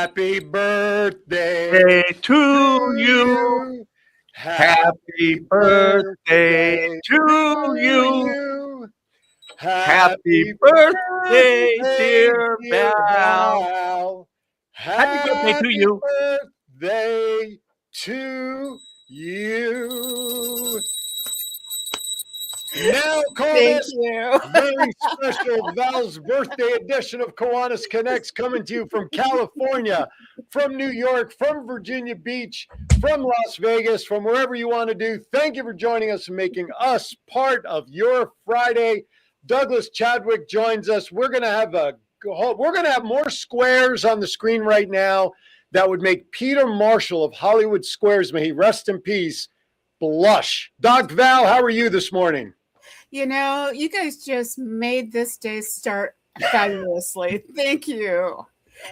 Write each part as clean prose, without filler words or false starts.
Happy birthday Day to to you. you. Happy birthday to you. Happy birthday, dear Val. Val. Happy birthday to you. Birthday to you. Now, call Thank this you. very special Val's birthday edition of Kiwanis Connects, coming to you from California, from New York, from Virginia Beach, from Las Vegas, from wherever you want to do. Thank you for joining us and making us part of your Friday. Douglas Chadwick joins us. We're going to have more squares on the screen right now that would make Peter Marshall of Hollywood Squares, may he rest in peace, blush. Doc Val, how are you this morning? You know, you guys just made this day start fabulously. Thank you.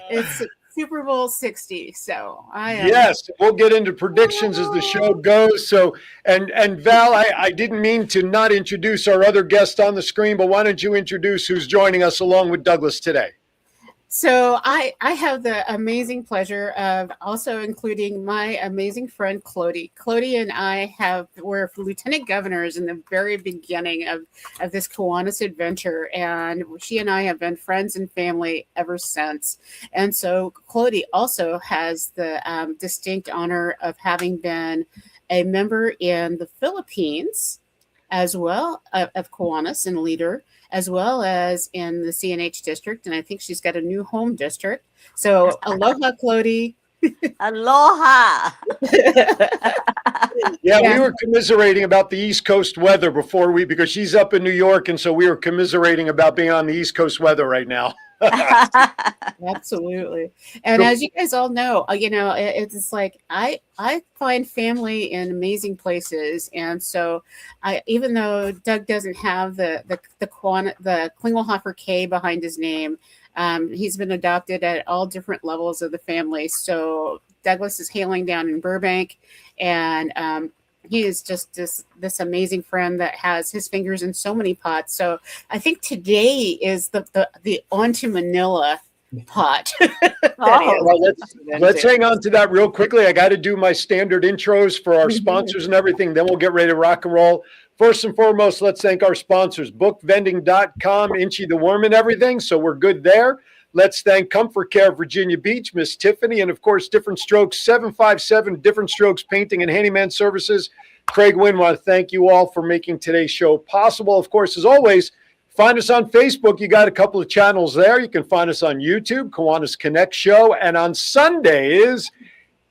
It's Super Bowl 60, so I am. Yes, we'll get into predictions as the show goes. So, and Val, I didn't mean to not introduce our other guest on the screen, but why don't you introduce who's joining us along with Douglas today? So I have the amazing pleasure of also including my amazing friend Clody. Clody and I were lieutenant governors in the very beginning of this Kiwanis adventure, and she and I have been friends and family ever since. And so Clody also has the distinct honor of having been a member in the Philippines, as well of Kiwanis and leader, as well as in the CNH district. And I think she's got a new home district. So aloha, Clody. Aloha. Yeah, we were commiserating about the East Coast weather because she's up in New York. And so we were commiserating about being on the East Coast weather right now. Absolutely. And as you guys all know, it's like I find family in amazing places. And so even though Doug doesn't have the Klingelhofer K behind his name, he's been adopted at all different levels of the family. So Douglas is hailing down in Burbank, and he is just this amazing friend that has his fingers in so many pots. So I think today is the on to Manila pot. Well, let's hang on to that real quickly. I got to do my standard intros for our sponsors and everything. Then we'll get ready to rock and roll. First and foremost, let's thank our sponsors, bookvending.com, Inchy the Worm and everything. So we're good there. Let's thank Comfort Care Virginia Beach, Miss Tiffany, and of course, Different Strokes, 757 Different Strokes Painting and Handyman Services. Craig Wynn, want to thank you all for making today's show possible. Of course, as always, find us on Facebook. You got a couple of channels there. You can find us on YouTube, Kiwanis Connects Show. And on Sundays,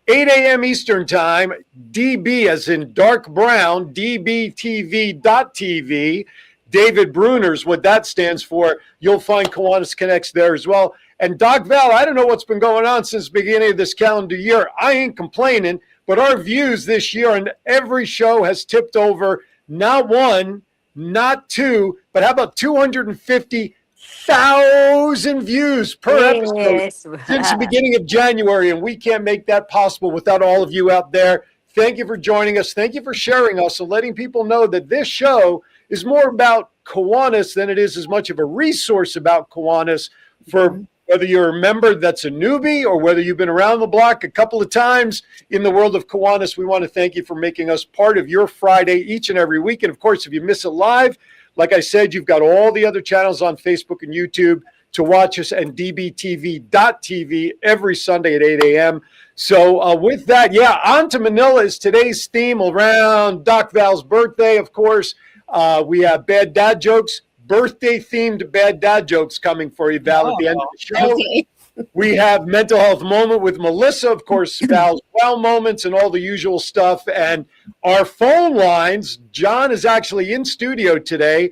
8 a.m. Eastern Time, DB as in dark brown, WWDBTV.TV. David Bruner's what that stands for. You'll find Kiwanis Connects there as well. And Doc Val, I don't know what's been going on since the beginning of this calendar year. I ain't complaining, but our views this year on every show has tipped over not one, not two, but how about 250,000 views per episode since the beginning of January. And we can't make that possible without all of you out there. Thank you for joining us. Thank you for sharing us and letting people know that this show is more about Kiwanis than it is as much of a resource about Kiwanis for whether you're a member that's a newbie or whether you've been around the block a couple of times in the world of Kiwanis. We want to thank you for making us part of your Friday each and every week. And of course, if you miss it live, like I said, you've got all the other channels on Facebook and YouTube to watch us, and dbtv.tv every Sunday at 8 a.m. So with that, on to Manila is today's theme around Doc Val's birthday, of course. We have bad dad jokes, birthday-themed bad dad jokes coming for you, Val, at the end of the show. Okay. We have mental health moment with Melissa, of course, Val's wow moments and all the usual stuff. And our phone lines, John is actually in studio today.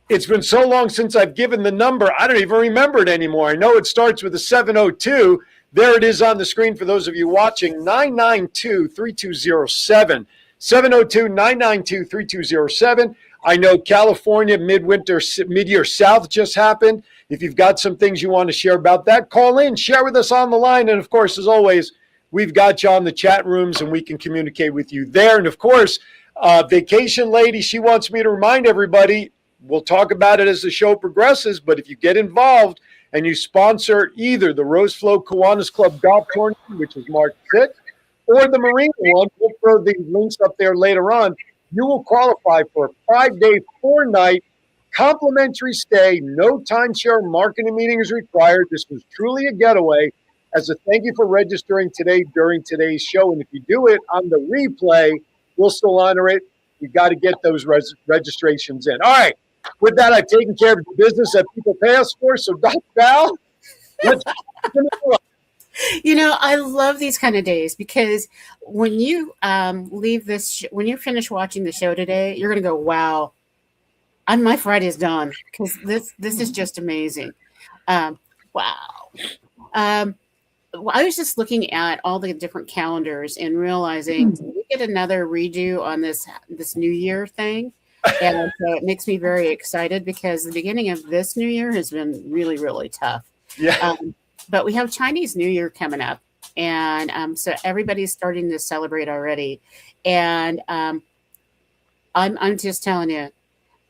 It's been so long since I've given the number, I don't even remember it anymore. I know it starts with a 702. There it is on the screen for those of you watching, 992-3207. 702-992-3207. I know California mid-year South just happened. If you've got some things you want to share about that, call in, share with us on the line. And of course, as always, we've got you on the chat rooms and we can communicate with you there. And of course, Vacation Lady, she wants me to remind everybody, we'll talk about it as the show progresses, but if you get involved and you sponsor either the Rose Flow Kiwanis Club Golf Tournament, which is March 6th, or the Marina one, we'll throw the links up there later on, you will qualify for a 5-day, 4-night complimentary stay. No timeshare marketing meeting is required. This was truly a getaway. As a thank you for registering today during today's show. And if you do it on the replay, we'll still honor it. You got to get those registrations in. All right. With that, I've taken care of the business that people pay us for. So, Dr. Val, let's I love these kind of days because when you leave this, when you finish watching the show today, you're going to go, wow, my Friday is done because this is just amazing. Wow. I was just looking at all the different calendars and realizing we get another redo on this New Year thing. And so it makes me very excited because the beginning of this New Year has been really, really tough. Yeah. But we have Chinese New Year coming up. And so everybody's starting to celebrate already. And I'm just telling you,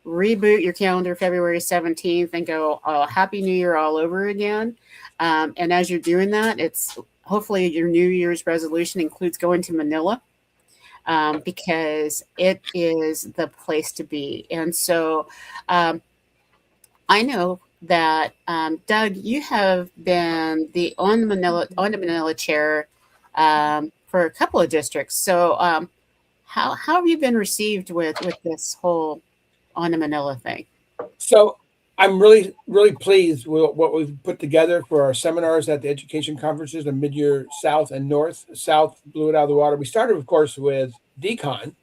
reboot your calendar February 17th and go, oh, Happy New Year all over again. And as you're doing that, it's hopefully your New Year's resolution includes going to Manila. Because it is the place to be. And so I know that, Doug, you have been on the Manila chair for a couple of districts. So how have you been received with this whole on the Manila thing? So I'm really, really pleased with what we've put together for our seminars at the education conferences in mid-year South and North. South blew it out of the water. We started, of course, with Decon,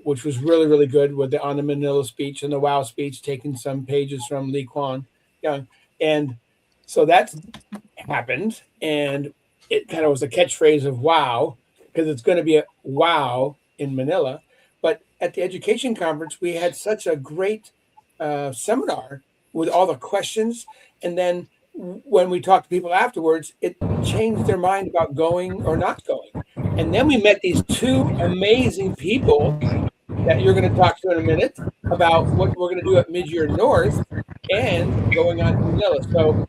which was really, really good with the On the Manila speech and the WOW speech, taking some pages from Lee Kuan Young. And so that's happened. And it kind of was a catchphrase of WOW, because it's going to be a WOW in Manila. But at the education conference, we had such a great seminar with all the questions, and then when we talked to people afterwards, it changed their mind about going or not going. And then we met these two amazing people that you're going to talk to in a minute about what we're going to do at Mid-Year North and going on to Manila. So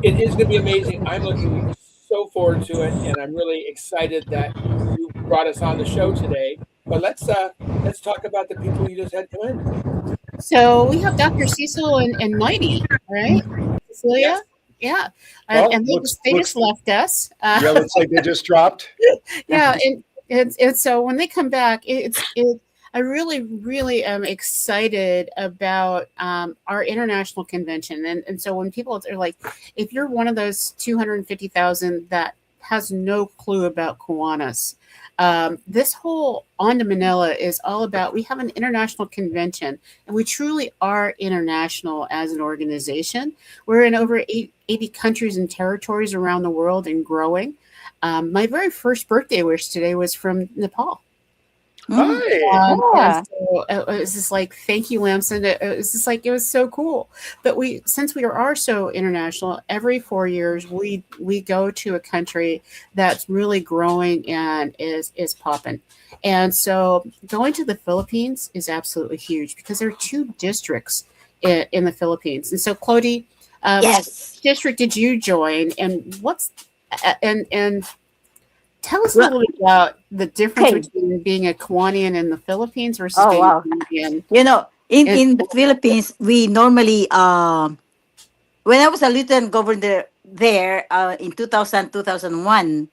it is going to be amazing. I'm looking so forward to it, and I'm really excited that you brought us on the show today. But let's talk about the people you just had come in. So we have Dr. Cecil and Mighty, right? Cecilia? Yeah. And they just left us. Yeah, looks like they just dropped. Yeah. And so when they come back, I really, really am excited about our international convention. And so when people are like, if you're one of those 250,000 that has no clue about Kiwanis, this whole On to Manila is all about, we have an international convention, and we truly are international as an organization. We're in over 80 countries and territories around the world and growing. My very first birthday wish today was from Nepal. Hi. So it was just like, thank you, Lamson. It was just like, it was so cool. But since we are so international, every 4 years we go to a country that's really growing and is popping. And so going to the Philippines is absolutely huge because there are 2 districts in the Philippines. And so, Clody, Yes. what district did you join, and and tell us a little bit about the difference between being a Kiwanian in the Philippines versus being a Canadian. In the Philippines, we normally, when I was a lieutenant governor there in 2001,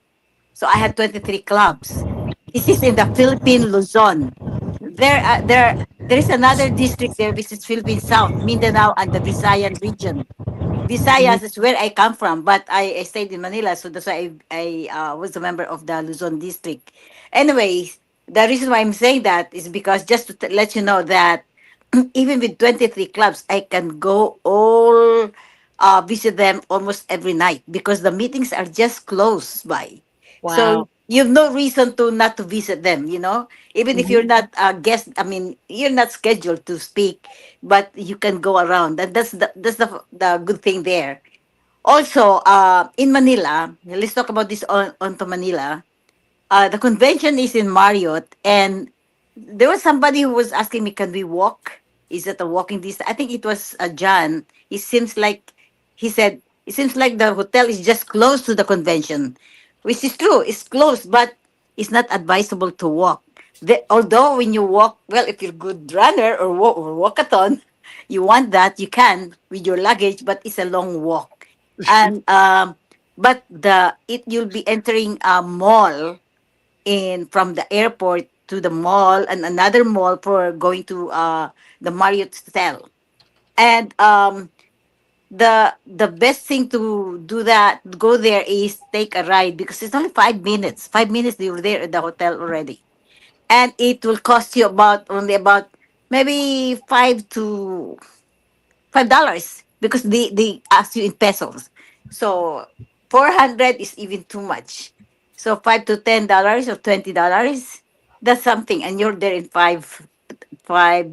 so I had 23 clubs. This is in the Philippine Luzon. There is another district there, which is Philippine South, Mindanao, and the Visayan region. Visayas is where I come from, but I stayed in Manila, so that's why I was a member of the Luzon district. Anyway, the reason why I'm saying that is because just to let you know that even with 23 clubs, I can go all visit them almost every night because the meetings are just close by. Wow. So you have no reason to not to visit them, even if you're not a guest. I mean, you're not scheduled to speak, but you can go around, and that's the good thing there. Also, in Manila, let's talk about this on to Manila. The convention is in Marriott, and there was somebody who was asking me, "Can we walk? Is it a walking distance?" I think it was John. It seems like he said, it seems like the hotel is just close to the convention, which is true. It's close, but it's not advisable to walk. Although when you walk, well, if you're a good runner or walkathon, you want that, you can with your luggage, but it's a long walk. And but you'll be entering a mall in from the airport to the mall and another mall for going to the Marriott Hotel. And the best thing to do that go there is take a ride because it's only 5 minutes. 5 minutes you're there at the hotel already, and it will cost you about maybe $5 because they ask you in pesos. So 400 is even too much. So $5 to $10 or $20, that's something, and you're there in 5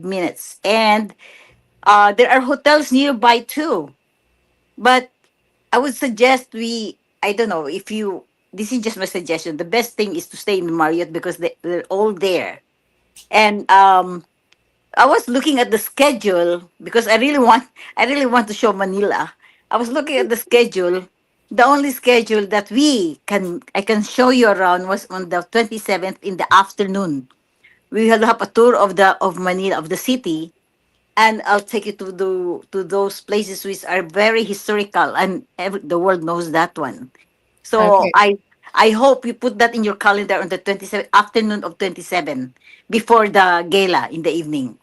minutes. And there are hotels nearby too, but I would suggest I don't know if you. This is just my suggestion. The best thing is to stay in the Marriott because they're all there. And I was looking at the schedule because I really want to show Manila. I was looking at the schedule. The only schedule that I can show you around was on the 27th in the afternoon. We will have a tour of Manila, of the city, and I'll take you to those places which are very historical, and the world knows that one. So Okay. I hope you put that in your calendar on the 27th afternoon of 27 before the gala in the evening.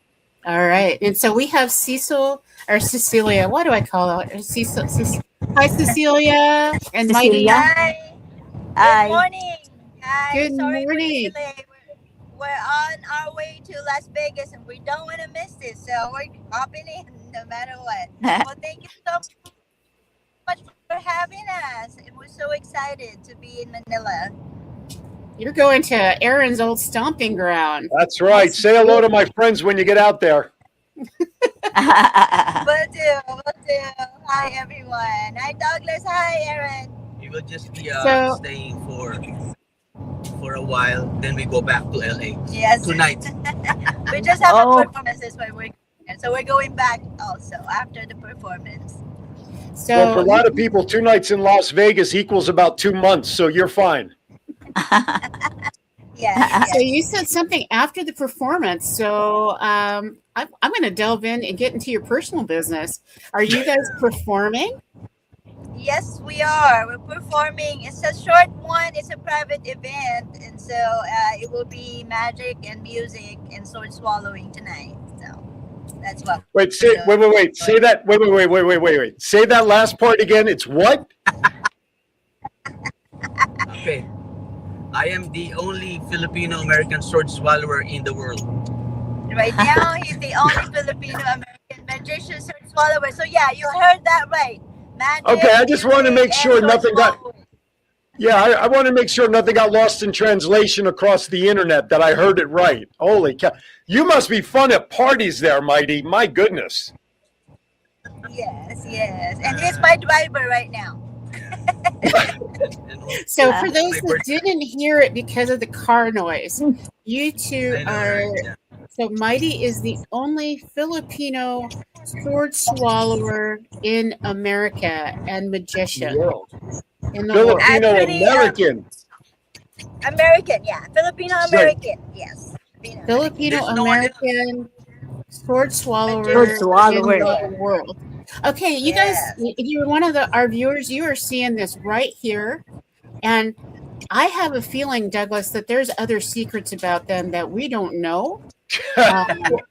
All right. And so we have Cecil or Cecilia. What do I call her? Hi, Cecilia and Mighty. Cecilia, Hi. Good hi. morning. Hi. Good Sorry for the morning. delay. We're on our way to Las Vegas and we don't want to miss this. So we're hopping in no matter what. Well, thank you so much for having us. We're so excited to be in Manila. You're going to Aaron's old stomping ground. That's right. Say hello to my friends when you get out there. Will do. Will do. Hi, everyone. Hi, Douglas. Hi, Aaron. We will just be So- staying for a while. Then we go back to LA Yes. tonight. We just have Oh. a performance. That's why we're here. So we're going back also after the performance. So Well, for a lot of people, 2 nights in Las Vegas equals about 2 months, so you're fine. Yes. So yes. you said something after the performance. So I'm going to delve in and get into your personal business. Are you guys performing? Yes, we are. We're performing. It's a short one. It's a private event, and so it will be magic and music and sword swallowing tonight. So that's what. Wait, say that. Wait. Say that last part again. It's what? Okay. I am the only Filipino-American sword swallower in the world. Right now, he's the only Filipino American magician sword swallower. So yeah, you heard that right. Magic. Okay, I just wanted to music, make sure and sword nothing got- swallowing. Yeah, I want to make sure nothing got lost in translation across the internet, that I heard it right. Holy cow. You must be fun at parties there, Mighty. My goodness. Yes, and he's my driver right now. So for those that didn't hear it because of the car noise, you two are. So Mighty is the only Filipino sword swallower in America and magician World. in the world. Filipino Actually, American. American, yeah, Filipino American, yes. Filipino There's no one American sword swallower, Sword swallower. in the world. Okay, you guys, if you're one of our viewers, you are seeing this right here, and I have a feeling, Douglas, that there's other secrets about them that we don't know.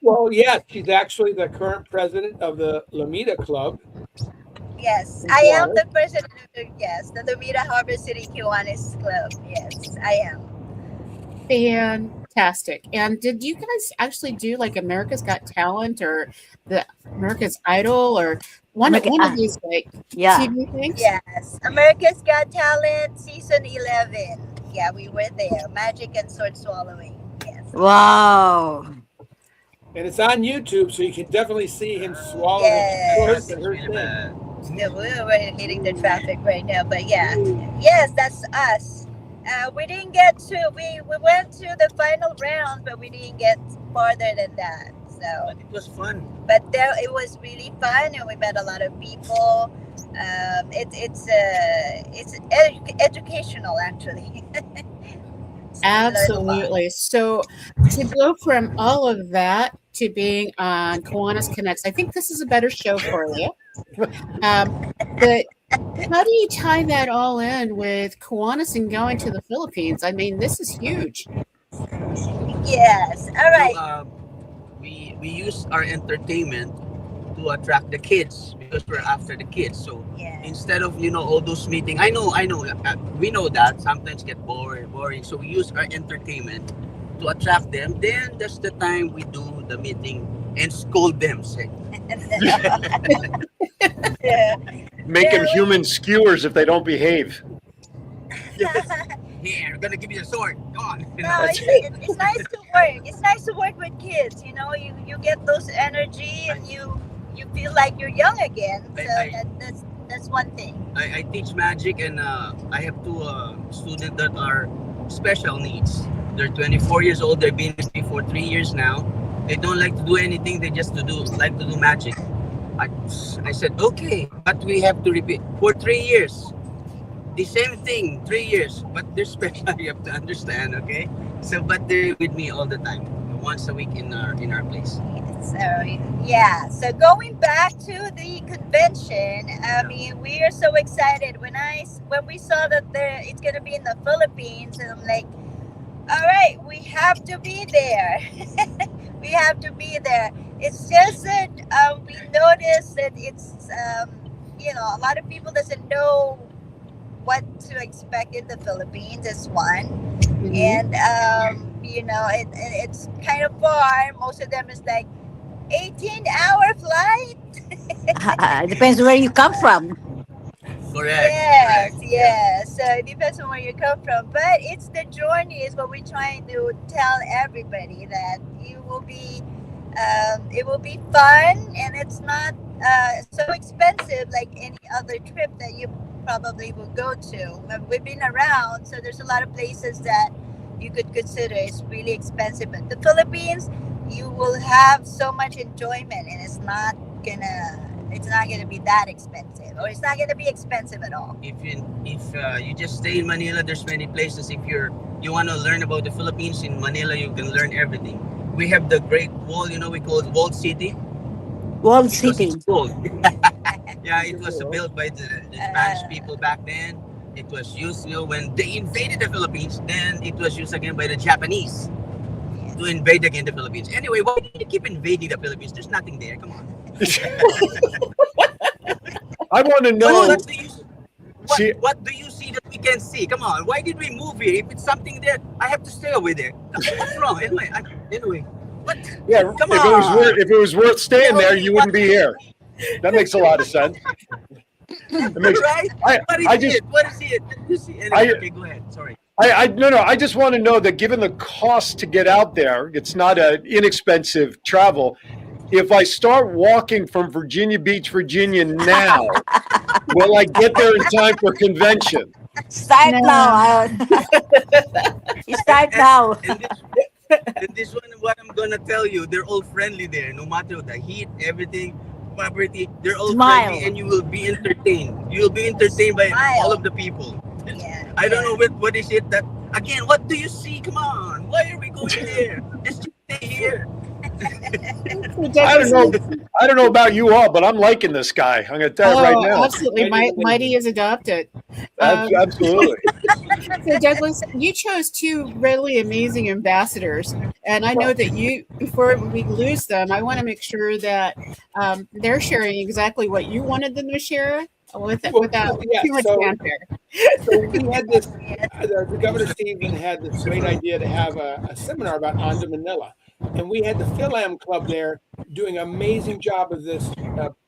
Well, yes, she's actually the current president of the Lamita Club. Yes, I am the president of the Lamita Harbor City Kiwanis Club. Yes, I am. Fantastic. And did you guys actually do like America's Got Talent or the America's Idol or one of these like Yeah. TV things? Yes, America's Got Talent season 11. Yeah, we were there. Magic and sword swallowing. Yes. Wow. And it's on YouTube, so you can definitely see him swallow Yes. his her thing. Yeah, we're hitting the traffic right now, but yeah, yes, that's us. We didn't get to. We went to the final round, but we didn't get farther than that. So, But it was fun. but there it was really fun, and we met a lot of people. educational actually. So we learn a lot. Absolutely. So to go from all of that to being on Kiwanis Connects, I think this is a better show for you. But how do you tie that all in with Kiwanis and going to the Philippines? I mean, this is huge. Yes. All right. We use our entertainment to attract the kids because we're after the kids. So Yeah. instead of all those meeting, I know, we know that sometimes get boring. So we use our entertainment to attract them. Then that's the time we do the meeting and scold them. Say, Yeah. Make them human skewers if they don't behave. here, I'm gonna give you a sword. Go on. No, it's nice to work. It's nice to work with kids. You get those energy and you feel like you're young again. So that's one thing. I teach magic, and I have two students that are special needs. They're 24 years old. They've been with me for 3 years now. They don't like to do anything. They just like to do magic. I said, okay, but we have to repeat for 3 years. The same thing, 3 years, but they're special. You have to understand, okay? So, but they're with me all the time, once a week in our place. So yeah. So going back to the convention, I mean, we are so excited when we saw that it's gonna be in the Philippines, and I'm like, all right, we have to be there. We have to be there. It's just that we noticed that it's a lot of people doesn't know what to expect in the Philippines is one. Mhm. And it's kind of far. Most of them is like 18-hour flight. Depends where you come from. Correct. Yes. So it depends on where you come from, but it's the journey is what we're trying to tell everybody, that it will be fun, and it's not so expensive like any other trip that you probably will go to. We've been around, so there's a lot of places that you could consider it's really expensive, but the Philippines, you will have so much enjoyment, and it's not gonna be that expensive, or it's not gonna be expensive at all. If you just stay in Manila, there's many places. If you want to learn about the Philippines in Manila, you can learn everything. We have the Great Wall. We call it Walled City Walled because City. it's gold. Yeah, it was built by the Spanish people back then. It was used, when they invaded the Philippines. Then it was used again by the Japanese to invade again the Philippines. Anyway, why do you keep invading the Philippines? There's nothing there. Come on. I want to know. What do you see that we can see? Come on. Why did we move here? If it's something there, I have to stay over there. What's wrong? Anyway. What? Yeah, Come if it was worth staying there, you wouldn't be here. That makes a lot of sense. Right? What is it? You see? Anyway, okay, go ahead. Sorry. No. I just want to know that given the cost to get out there, it's not an inexpensive travel. If I start walking from Virginia Beach, Virginia now, will I get there in time for convention? Start now. You start now. And this one, what I'm gonna tell you, they're all friendly there. No matter the heat, everything, poverty, they're all Smile. friendly, and you will be entertained. You will be entertained by all of the people. Yeah. I don't know what is it that again. What do you see? Come on, why are we going there? Just stay here. I don't know about you all, but I'm liking this guy. I'm going to tell you right now. Absolutely. Mighty is adopted. Absolutely. So Douglas, you chose two really amazing ambassadors, and I know that before we lose them, I want to make sure that they're sharing exactly what you wanted them to share without too much fanfare. So we had this. The Governor Stephen had this great idea to have a seminar about On to Manila, and we had the Philam Club there doing an amazing job of this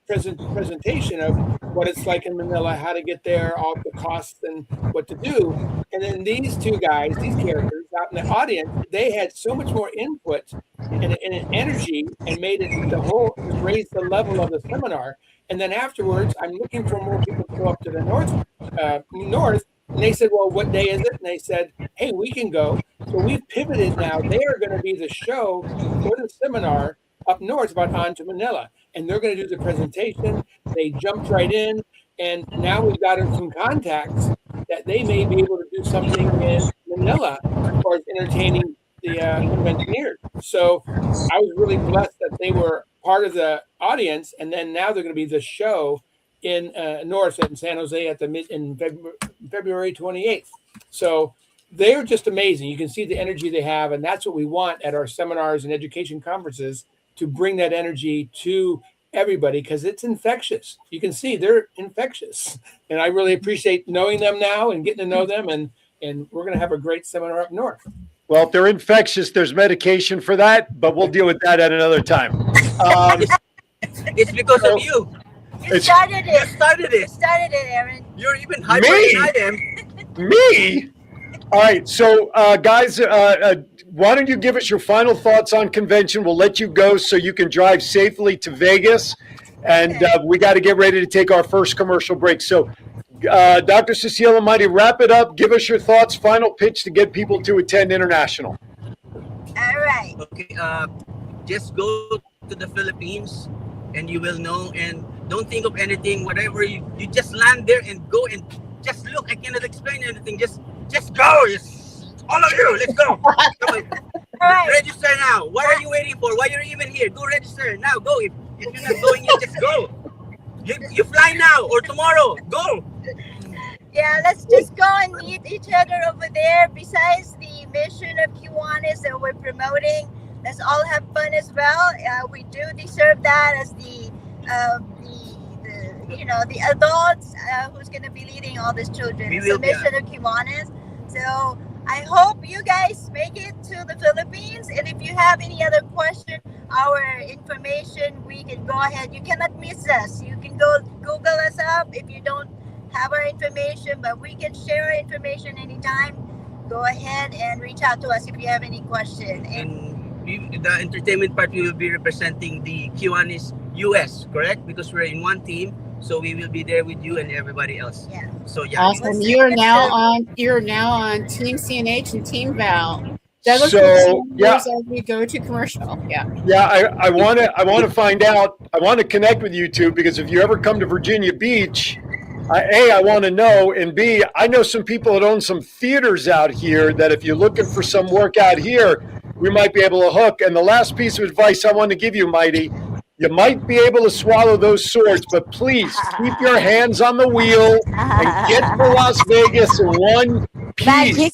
presentation of what it's like in Manila, how to get there, all the costs, and what to do. And then these two guys, these characters out in the audience, they had so much more input and energy, and made it raise the level of the seminar. And then afterwards, I'm looking for more people to go up to the north. And they said, well, what day is it? And they said, hey, we can go. So we've pivoted now. They are going to be the show for the seminar up north about On to Manila. And they're going to do the presentation. They jumped right in. And now we've got some contacts that they may be able to do something in Manila as far as entertaining the conventioneers. So I was really blessed that they were part of the audience, and then now they're going to be the show in North in San Jose at February 28th. So they're just amazing. You can see the energy they have, and that's what we want at our seminars and education conferences, to bring that energy to everybody, because it's infectious. You can see they're infectious, and I really appreciate knowing them now and getting to know them, and we're going to have a great seminar up north. Well, if they're infectious, there's medication for that, but we'll deal with that at another time. It's because of you. You started You it. started You it. started it, Aaron. You're even hyper than I am. Me? All right. So, guys, why don't you give us your final thoughts on convention? We'll let you go so you can drive safely to Vegas. And we got to get ready to take our first commercial break. So, Dr. Cecile and Mighty, wrap it up. Give us your thoughts, final pitch to get people to attend International. All right. Okay, just go to the Philippines and you will know, and don't think of anything, whatever you just land there and go and just look. I cannot explain anything. Just go. Just, all of you, let's go. Come on. All right. Register now. What are you waiting for? Why are you even here? Go register now. Go. If you're not going, you just go. You fly now or tomorrow. Go. Yeah, let's just go and meet each other over there. Besides the mission of Kiwanis that we're promoting, let's all have fun as well. We do deserve that as the adults who's going to be leading all these children. It's the mission of Kiwanis. So I hope you guys make it to the Philippines. And if you have any other question, our information, we can go ahead. You cannot miss us. You can go Google us up if you don't have our information, but we can share our information anytime. Go ahead and reach out to us if you have any question. And the entertainment part, we will be representing the Kiwanis US, correct? Because we're in one team, so we will be there with you and everybody else. Yeah. So yeah. Awesome. You're now on Team CNH and Team Val. Douglas, So, yeah. as we go to commercial. Yeah. Yeah, I want to find out. I want to connect with you two, because if you ever come to Virginia Beach, A, I want to know, and B, I know some people that own some theaters out here that if you're looking for some work out here, we might be able to hook. And the last piece of advice I want to give you, Mighty, you might be able to swallow those swords, but please keep your hands on the wheel and get to Las Vegas in one piece. Magic.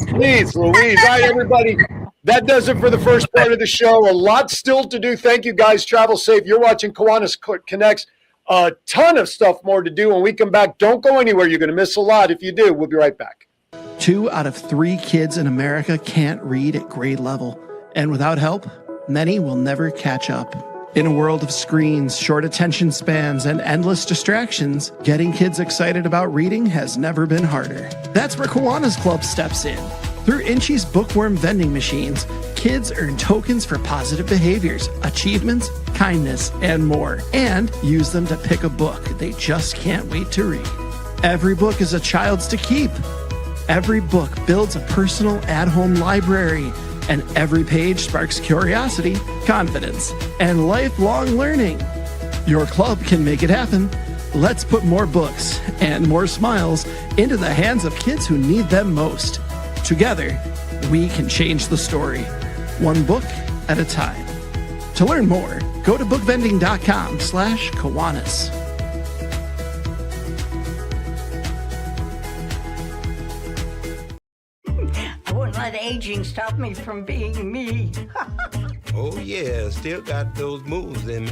Please, Louise. All right, everybody. That does it for the first part of the show. A lot still to do. Thank you, guys. Travel safe. You're watching Kiwanis Connects. A ton of stuff more to do when we come back. Don't go anywhere. You're going to miss a lot. If you do, we'll be right back. 2 out of 3 kids in America can't read at grade level. And without help, many will never catch up. In a world of screens, short attention spans, and endless distractions, getting kids excited about reading has never been harder. That's where Kiwanis Club steps in. Through Inchy's bookworm vending machines, kids earn tokens for positive behaviors, achievements, kindness, and more, and use them to pick a book they just can't wait to read. Every book is a child's to keep. Every book builds a personal at-home library, and every page sparks curiosity, confidence, and lifelong learning. Your club can make it happen. Let's put more books and more smiles into the hands of kids who need them most. Together, we can change the story, one book at a time. To learn more, go to bookvending.com/Kiwanis. I wouldn't let aging stop me from being me. Oh yeah, still got those moves in me.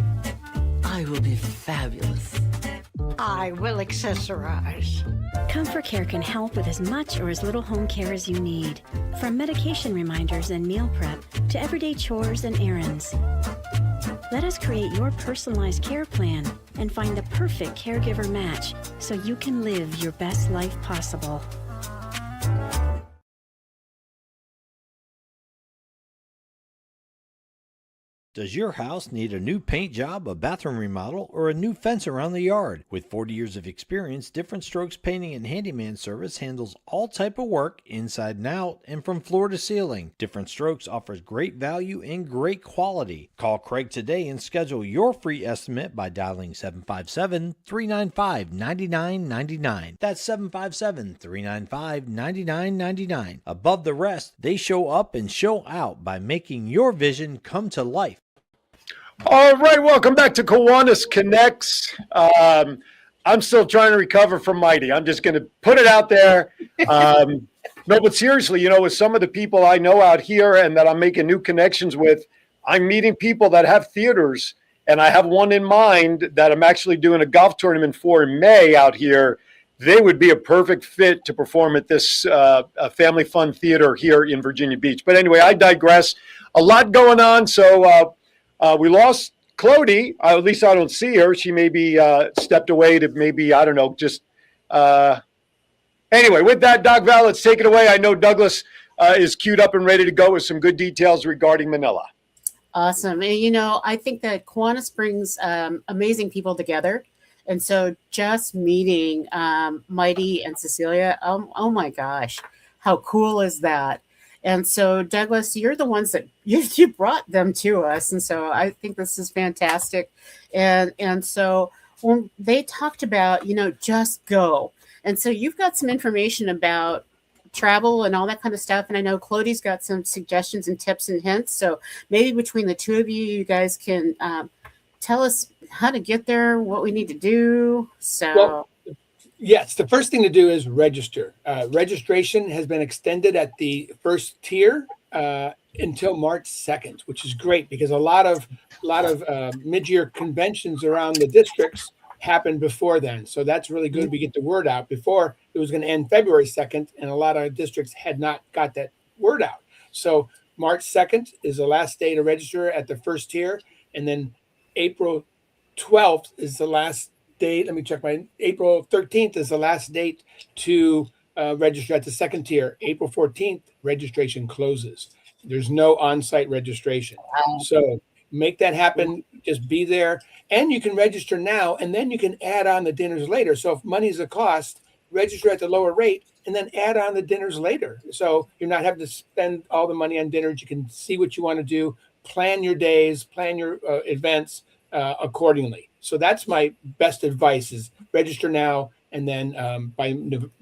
I will be fabulous. I will accessorize. Comfort Care can help with as much or as little home care as you need. From medication reminders and meal prep to everyday chores and errands. Let us create your personalized care plan and find the perfect caregiver match so you can live your best life possible. Does your house need a new paint job, a bathroom remodel, or a new fence around the yard? With 40 years of experience, Different Strokes Painting and Handyman Service handles all type of work inside and out and from floor to ceiling. Different Strokes offers great value and great quality. Call Craig today and schedule your free estimate by dialing 757-395-9999. That's 757-395-9999. Above the rest, they show up and show out by making your vision come to life. All right, welcome back to Kiwanis Connects. I'm still trying to recover from Mighty. I'm just going to put it out there. No, but seriously, with some of the people I know out here and that I'm making new connections with, I'm meeting people that have theaters, and I have one in mind that I'm actually doing a golf tournament for in May out here. They would be a perfect fit to perform at this family fun theater here in Virginia Beach. But anyway, I digress. A lot going on, so we lost Clody. At least I don't see her. She maybe stepped away to maybe, I don't know, just anyway, with that, Doc Val, let's take it away. I know Douglas is queued up and ready to go with some good details regarding Manila. Awesome. And, I think that Kiwanis brings amazing people together. And so just meeting Mighty and Cecilia, oh my gosh, how cool is that? And so, Douglas, you're the ones that you brought them to us. And so I think this is fantastic. And so when they talked about, just go. And so you've got some information about travel and all that kind of stuff. And I know Clody's got some suggestions and tips and hints. So maybe between the two of you, you guys can tell us how to get there, what we need to do. So. Yes, the first thing to do is register. Registration has been extended at the first tier until March 2nd, which is great because a lot of mid-year conventions around the districts happen before then. So that's really good. We get the word out. Before, it was going to end February 2nd, and a lot of districts had not got that word out. So March 2nd is the last day to register at the first tier, and then April 12th is the last date. Let me check April 13th is the last date to register at the second tier. April 14th, registration closes. There's no on-site registration. So make that happen. Just be there. And you can register now, and then you can add on the dinners later. So if money's a cost, register at the lower rate, and then add on the dinners later. So you're not having to spend all the money on dinners. You can see what you want to do, plan your days, plan your events accordingly. So that's my best advice: is register now, and then by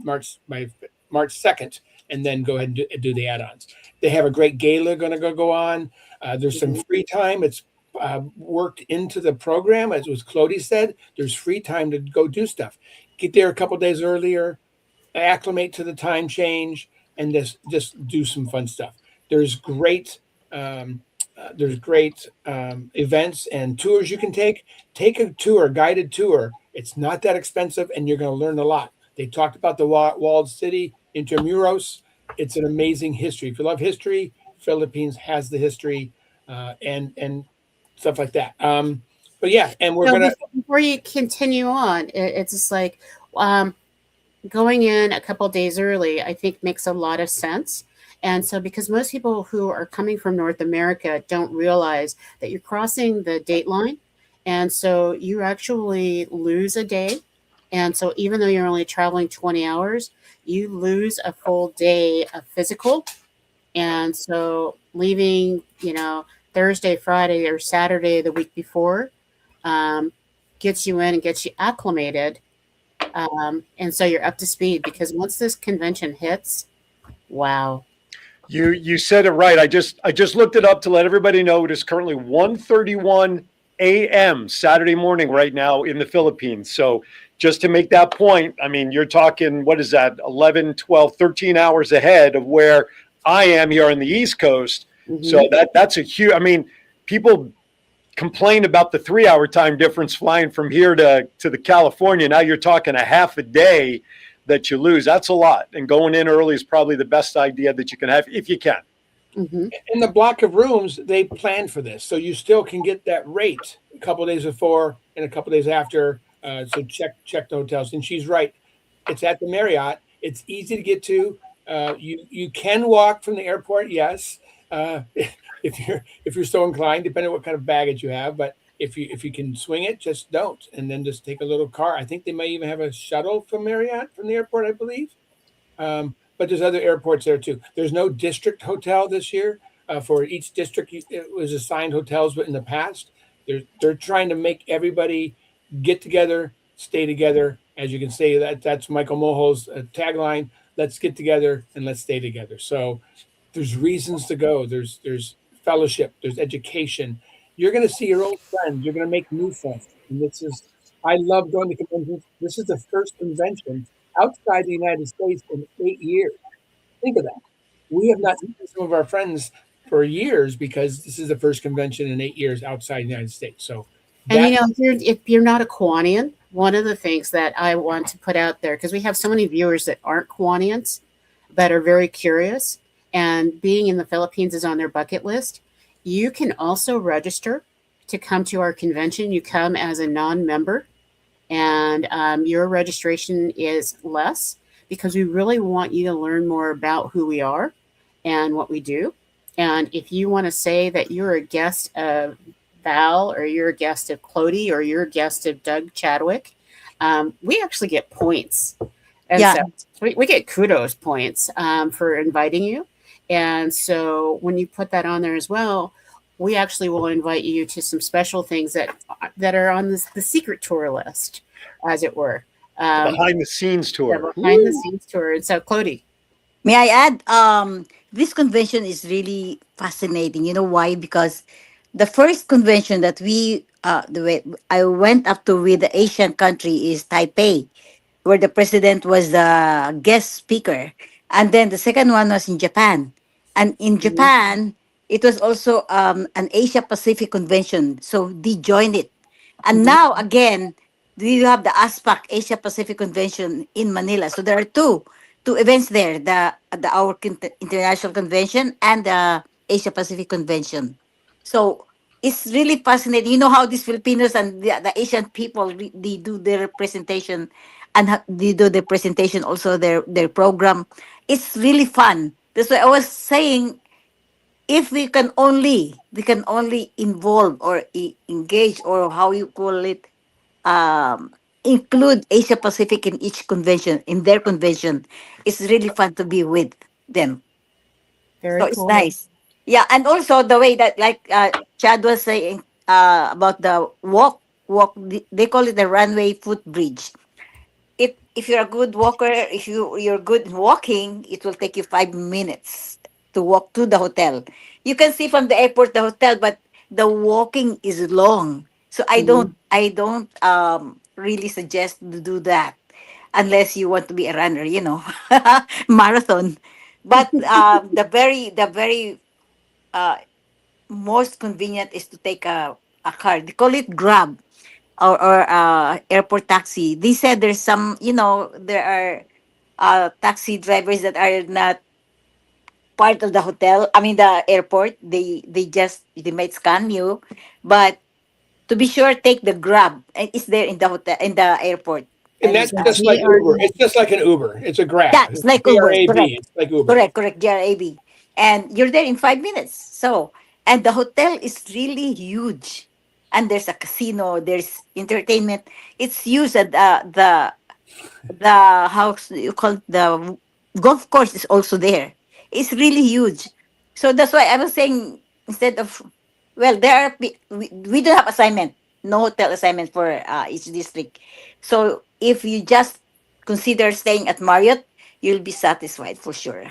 March 2nd, and then go ahead and do the add-ons. They have a great gala going to go on. There's some free time. It's worked into the program, as was Clody said. There's free time to go do stuff. Get there a couple days earlier, acclimate to the time change, and just do some fun stuff. There's great events and tours you can take. Take a tour, guided tour. It's not that expensive, and you're going to learn a lot. They talked about the walled city, Intramuros. It's an amazing history. If you love history, Philippines has the history and stuff like that. But yeah, and we're going to... Before you continue on, it's just like going in a couple of days early, I think makes a lot of sense. And so because most people who are coming from North America don't realize that you're crossing the date line. And so you actually lose a day. And so even though you're only traveling 20 hours, you lose a full day of physical. And so leaving, Thursday, Friday, or Saturday the week before gets you in and gets you acclimated. And so you're up to speed because once this convention hits, wow. You said it right. I just looked it up to let everybody know it is currently 1:31 a.m. Saturday morning right now in the Philippines. So just to make that point, I mean, you're talking, what is that, 11, 12, 13 hours ahead of where I am here on the East Coast. Mm-hmm. So that's a huge, I mean, people complain about the 3-hour time difference flying from here to the California. Now you're talking a half a day that you lose. That's a lot. And going in early is probably the best idea that you can have if you can. Mm-hmm. In the block of rooms, they plan for this. So you still can get that rate a couple of days before and a couple of days after. So check the hotels. And she's right. It's at the Marriott. It's easy to get to. You can walk from the airport, yes. if you're so inclined, depending on what kind of baggage you have. But if you can swing it, just don't, and then just take a little car. I think they may even have a shuttle from Marriott from the airport, I believe. But there's other airports there too. There's no district hotel this year. For each district, it was assigned hotels, but in the past, they're trying to make everybody get together, stay together. As you can say, that's Michael Mohol's tagline: "Let's get together and let's stay together." So there's reasons to go. There's fellowship. There's education. You're going to see your old friends. You're going to make new friends. And I love going to conventions. This is the first convention outside the United States in 8 years. Think of that. We have not seen some of our friends for years because this is the first convention in 8 years outside the United States. So, and if you're not a Kiwanian, one of the things that I want to put out there, because we have so many viewers that aren't Kiwanians, that are very curious, and being in the Philippines is on their bucket list, you can also register to come to our convention. You come as a non-member, and your registration is less because we really want you to learn more about who we are and what we do. And if you want to say that you're a guest of Val, or you're a guest of Clody, or you're a guest of Doug Chadwick, we actually get points. And so we get kudos points for inviting you. And so when you put that on there as well, we actually will invite you to some special things that are on the secret tour list, as it were. Behind the scenes tour. Behind the scenes tour. And so, Clody. May I add, this convention is really fascinating. You know why? Because the first convention that I went up to with the Asian country is Taipei, where the president was the guest speaker. And then the second one was in Japan. And in Japan, it was also an Asia Pacific convention. So they joined it. And now, again, you have the ASPAC, Asia Pacific Convention in Manila. So there are two events there, our International Convention and the Asia Pacific Convention. So it's really fascinating. You know how these Filipinos and the Asian people, they do their presentation, and they do their presentation, also their program. It's really fun. That's why I was saying, if we can only involve or engage, or how you call it, include Asia Pacific in each convention, in their convention, it's really fun to be with them. Very so cool. It's nice. Yeah, and also the way that, like Chad was saying about the walk, they call it the runway footbridge. If you're a good walker, if you're good in walking, it will take you 5 minutes to walk to the hotel. You can see from the airport the hotel, but the walking is long. So I don't really suggest to do that unless you want to be a runner, marathon. But the very most convenient is to take a car. They call it Grab, or airport taxi. They said there's some, there are taxi drivers that are not part of the hotel. I mean, the airport. They might scan you, but to be sure, take the Grab. It's there in the hotel, in the airport. And that's just like Uber. It's just like an Uber. It's a Grab. Yeah, it's like Uber. It's like Uber. Correct. GRAB. And you're there in 5 minutes. So, and the hotel is really huge. And there's a casino, there's entertainment. It's used at the house, you call it, the golf course is also there. It's really huge. So that's why I was saying, instead of, well, we do have assignment, no hotel assignment for each district. So if you just consider staying at Marriott, you'll be satisfied for sure.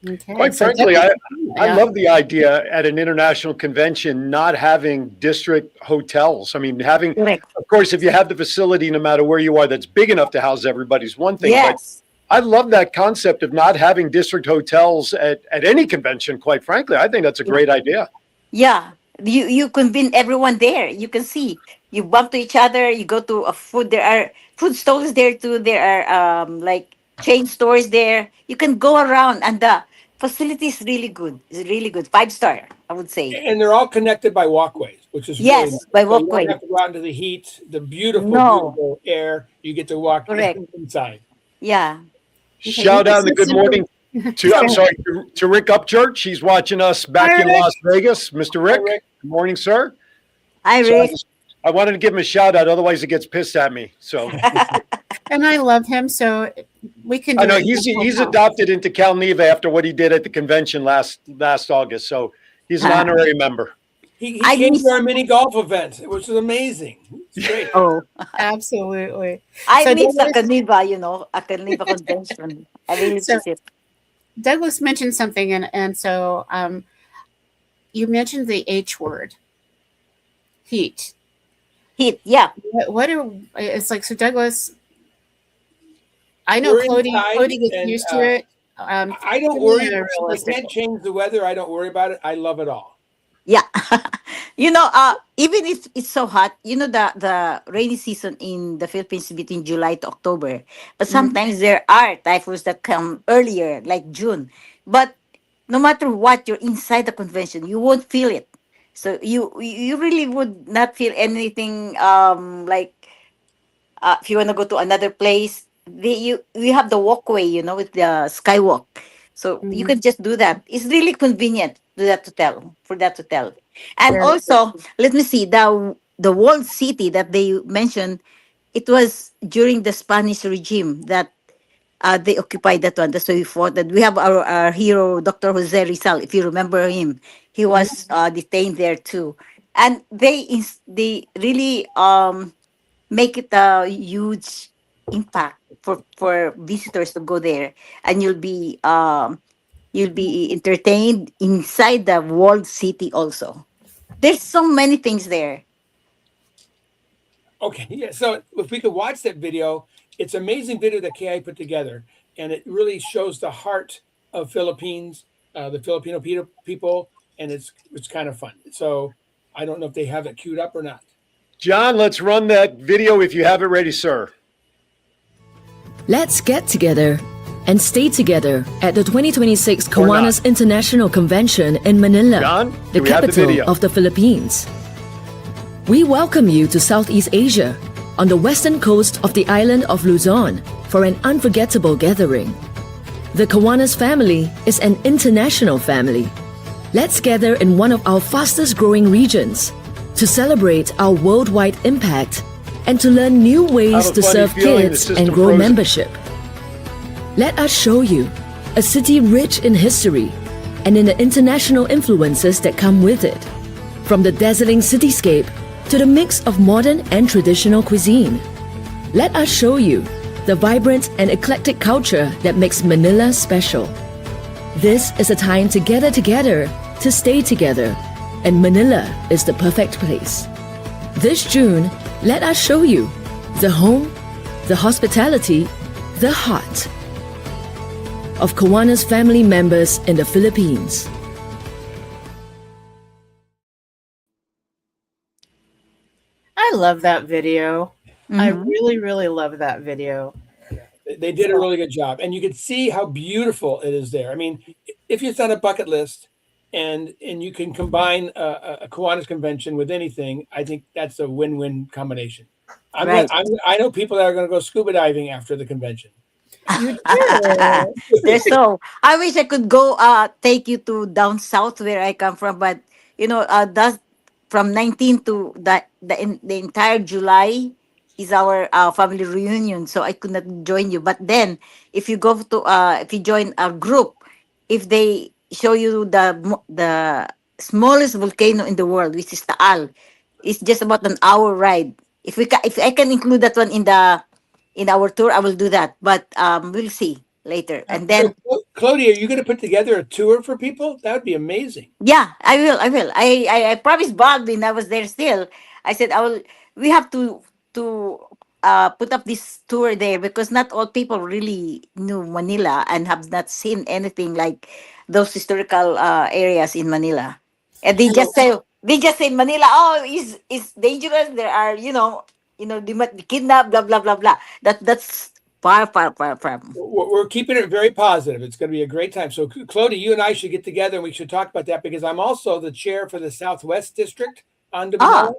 Okay. Quite frankly, I love the idea at an international convention not having district hotels. I mean, of course, if you have the facility, no matter where you are, that's big enough to house everybody's one thing. Yes. But I love that concept of not having district hotels at any convention, quite frankly. I think that's a great idea. Yeah. You convene everyone there. You can see. You bump to each other. You go to a food. There are food stalls there too. There are like chain stores there. You can go around, and the facility is really good. It's really good. 5-star, I would say. And they're all connected by walkways, which is yes, really nice. by so walkway. You don't have to go out into the heat, the beautiful air. You get to walk inside. Yeah. Shout out to Good Morning I'm sorry, to Rick Upchurch. He's watching us back Hi, in Rick. Las Vegas. Mr. Rick, Rick. good morning, sir. Hi, So Rick. I wanted to give him a shout out, otherwise he gets pissed at me. So And I love him, so we can do I know it. he's adopted into Cal Neva after what he did at the convention last August. So he's an honorary member. He I came miss- to our mini golf event, which was amazing. It's great. Oh, Absolutely. I So miss Douglas- a Caneva convention. I really So- miss it. Douglas mentioned something, and so you mentioned the H word, heat. Heat, yeah. What are it's like? So Douglas, I know We're Cody inside gets and, used to it. I don't give worry. me a If I realistic can't one. change the weather, I don't worry about it. I love it all. Yeah. Even if it's so hot, the rainy season in the Philippines between July to October. But sometimes there are typhoons that come earlier, like June. But no matter what, you're inside the convention, you won't feel it. So you really would not feel anything like if you want to go to another place, we have the walkway, with the skywalk. So you can just do that. It's really convenient for that to tell. And Very also, let me see, the walled city that they mentioned, it was during the Spanish regime that they occupied that one. That's why we fought that. We have our hero, Dr. Jose Rizal, if you remember him. He was detained there too. And they really make it a huge impact for visitors to go there, and you'll be entertained inside the walled city also. There's so many things there. Okay, yeah. So if we could watch that video, it's an amazing video that KI put together, and it really shows the heart of Philippines, the Filipino people, and it's kind of fun. So I don't know if they have it queued up or not. John, let's run that video if you have it ready, sir. Let's get together and stay together at the 2026 Kiwanis International Convention in Manila, John, the do we have the capital video? of the Philippines. We welcome you to Southeast Asia on the western coast of the island of Luzon for an unforgettable gathering. The Kiwanis family is an international family. Let's gather in one of our fastest growing regions to celebrate our worldwide impact and to learn new I ways have a to funny serve feeling the kids system and grow froze. membership. Let us show you a city rich in history and in the international influences that come with it, from the dazzling cityscape to the mix of modern and traditional cuisine. Let us show you the vibrant and eclectic culture that makes Manila special. This is a time to gather together, to stay together, and Manila is the perfect place. This June, let us show you the home, the hospitality, the heart of Kiwanis family members in the Philippines. I love that video. I really, really love that video. They did a really good job, and you could see how beautiful it is there. I mean, if it's on a bucket list, and you can combine a Kiwanis convention with anything, I think that's a win-win combination. I know people that are going to go scuba diving after the convention. You do. There's so I wish I could go take you to down south where I come from, but that's from 19 to the entire July is our family reunion, so I could not join you. But then if you if you join a group, if they show you the smallest volcano in the world, which is Taal, it's just about an hour ride. If I can include that one in our tour, I will do that. But we'll see later. And then, So, Claudia, are you going to put together a tour for people? That would be amazing. yeah, I will. I promised Bob when I was there still. I said I will. We have to put up this tour there because not all people really knew Manila and have not seen anything like those historical areas in Manila. And they just say Manila. Oh, is dangerous. There are they might be kidnapped. Blah blah blah blah. That's far from. We're keeping it very positive. It's going to be a great time. So, Claudia, you and I should get together and we should talk about that because I'm also the chair for the Southwest District on Manila.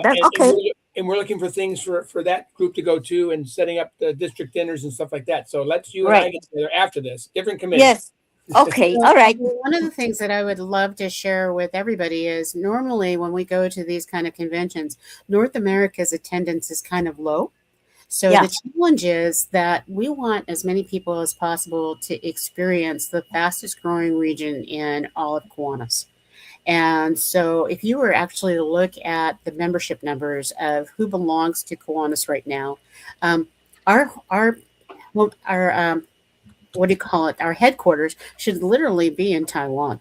That's okay. and we're looking for things for that group to go to and setting up the district dinners and stuff like that. So let's you and I get together after this. Different committee. Yes. Okay. All right. One of the things that I would love to share with everybody is normally when we go to these kind of conventions, North America's attendance is kind of low. So the challenge is that we want as many people as possible to experience the fastest growing region in all of Kiwanis. And so if you were actually to look at the membership numbers of who belongs to Kiwanis right now, our what do you call it? Our headquarters should literally be in Taiwan.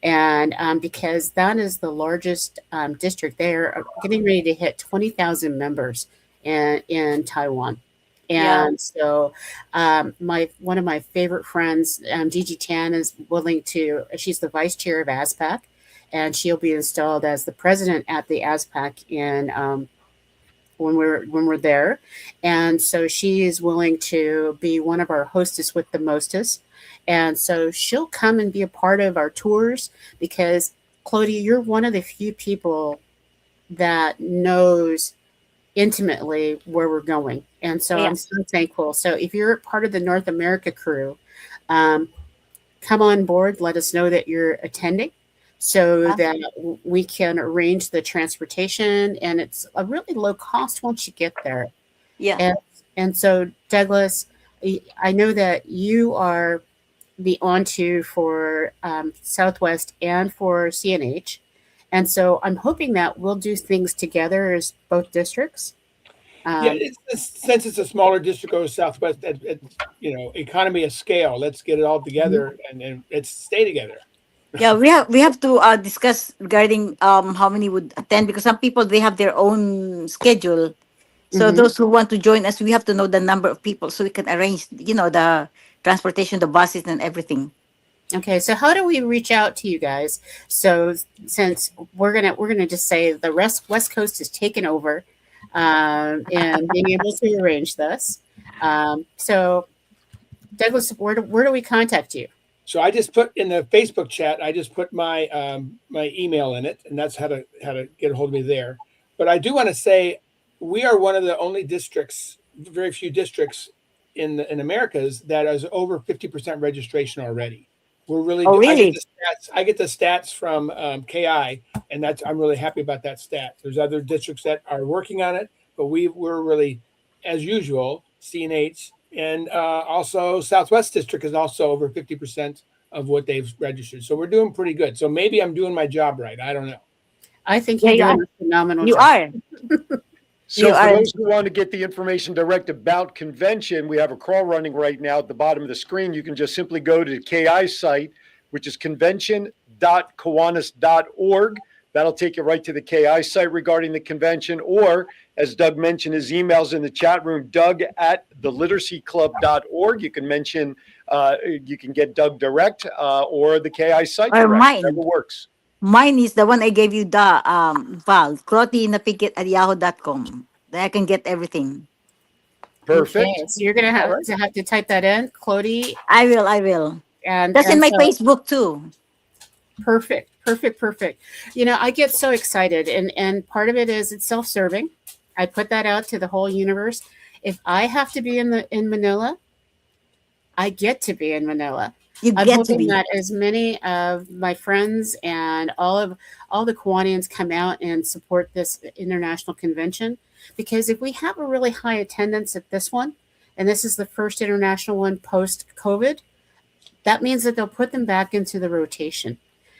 And because that is the largest district, they're getting ready to hit 20,000 members in Taiwan. And so one of my favorite friends, Gigi Tan, is willing to, she's the vice chair of ASPAC, and she'll be installed as the president at the ASPAC in when we're there. And so she is willing to be one of our hostess with the mostest. And so she'll come and be a part of our tours because, Claudia, you're one of the few people that knows intimately where we're going. And so I'm so thankful. So if you're part of the North America crew, come on board. Let us know that you're attending so that we can arrange the transportation. And it's a really low cost once you get there. Yeah. And so, Douglas, I know that you are the on-to for Southwest and for CNH. And so I'm hoping that we'll do things together as both districts. Since it's a smaller district over Southwest, economy of scale, let's get it all together and let's stay together. Yeah, we have to discuss regarding how many would attend because some people they have their own schedule. So those who want to join us, we have to know the number of people so we can arrange, the transportation, the buses, and everything. Okay, so how do we reach out to you guys? So since we're gonna just say the West Coast is taken over, and being able to arrange this. So Douglas, where do we contact you? So I just put in the Facebook chat, I just put my my email in it, and that's how to get a hold of me there. But I do want to say we are one of the only districts, very few districts in Americas that is over 50% registration already. We're really. Oh, really? I get the stats from KI, and I'm really happy about that stat. There's other districts that are working on it, but we're really, as usual, CNH and also Southwest District is also over 50% of what they've registered. So we're doing pretty good. So maybe I'm doing my job right. I don't know. I think you're doing a phenomenal job. You are. So for those who want to get the information direct about convention, we have a crawl running right now at the bottom of the screen. You can just simply go to the KI site, which is convention.kiwanis.org. That'll take you right to the KI site regarding the convention. Or, as Doug mentioned, his email's in the chat room, doug@theliteracyclub.org. You can mention, you can get Doug direct or the KI site or direct. mine. Whatever works. Mine is the one I gave you, the Val, clotinapikit@yahoo.com. Then I can get everything. Perfect. Okay, so you're going to have to type that in, Clody. I will. And that's in my so, Facebook too. Perfect. I get so excited, and part of it is it's self-serving. I put that out to the whole universe. If I have to be in Manila, I get to be in Manila. I'm hoping that as many of my friends and all the Kiwanians come out and support this international convention, because if we have a really high attendance at this one, and this is the first international one post-COVID, that means that they'll put them back into the rotation